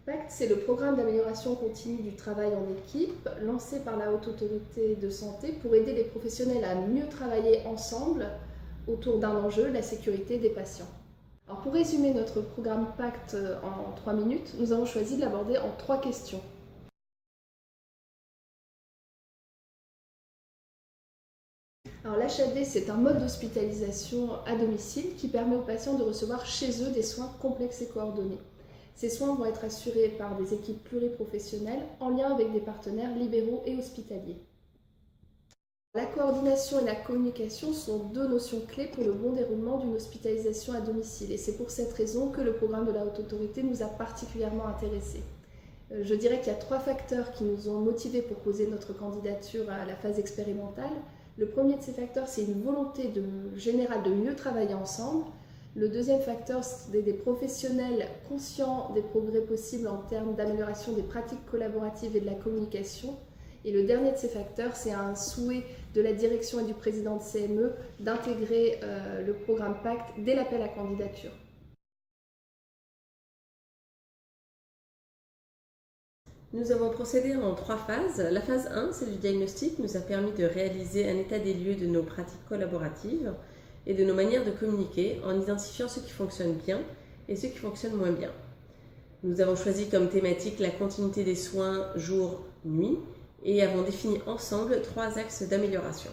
PACT, c'est le programme d'amélioration continue du travail en équipe lancé par la Haute Autorité de Santé pour aider les professionnels à mieux travailler ensemble autour d'un enjeu, la sécurité des patients. Alors pour résumer notre programme PACT en 3 minutes, nous avons choisi de l'aborder en 3 questions. Alors l'HAD, c'est un mode d'hospitalisation à domicile qui permet aux patients de recevoir chez eux des soins complexes et coordonnés. Ces soins vont être assurés par des équipes pluriprofessionnelles en lien avec des partenaires libéraux et hospitaliers. La coordination et la communication sont 2 notions clés pour le bon déroulement d'une hospitalisation à domicile et c'est pour cette raison que le programme de la Haute Autorité nous a particulièrement intéressés. Je dirais qu'il y a 3 facteurs qui nous ont motivés pour poser notre candidature à la phase expérimentale. Le premier de ces facteurs, c'est une volonté générale de mieux travailler ensemble. Le deuxième facteur, c'est des professionnels conscients des progrès possibles en termes d'amélioration des pratiques collaboratives et de la communication. Et le dernier de ces facteurs, c'est un souhait de la direction et du président de CME d'intégrer le programme PACT dès l'appel à candidature. Nous avons procédé en 3 phases. La phase 1, celle du diagnostic, nous a permis de réaliser un état des lieux de nos pratiques collaboratives et de nos manières de communiquer en identifiant ce qui fonctionne bien et ce qui fonctionne moins bien. Nous avons choisi comme thématique la continuité des soins jour-nuit et avons défini ensemble 3 axes d'amélioration.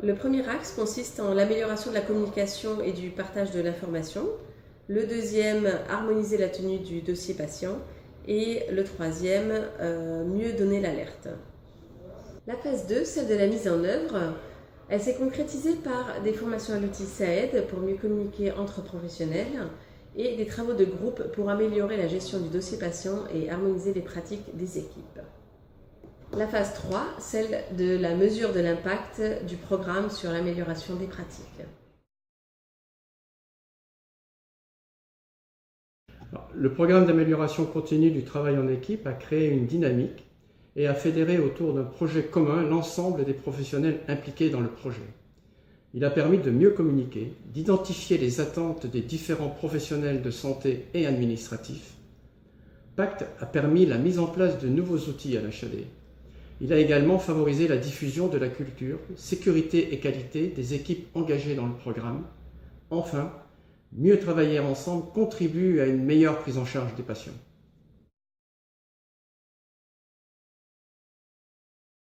Le premier axe consiste en l'amélioration de la communication et du partage de l'information. Le deuxième, harmoniser la tenue du dossier patient. Et le troisième, mieux donner l'alerte. La phase 2, celle de la mise en œuvre, elle s'est concrétisée par des formations à l'outil SAED pour mieux communiquer entre professionnels et des travaux de groupe pour améliorer la gestion du dossier patient et harmoniser les pratiques des équipes. La phase 3, celle de la mesure de l'impact du programme sur l'amélioration des pratiques. Le programme d'amélioration continue du travail en équipe a créé une dynamique et a fédéré autour d'un projet commun l'ensemble des professionnels impliqués dans le projet. Il a permis de mieux communiquer, d'identifier les attentes des différents professionnels de santé et administratifs. PACT a permis la mise en place de nouveaux outils à l'HAD. Il a également favorisé la diffusion de la culture, sécurité et qualité des équipes engagées dans le programme. Enfin, mieux travailler ensemble contribue à une meilleure prise en charge des patients.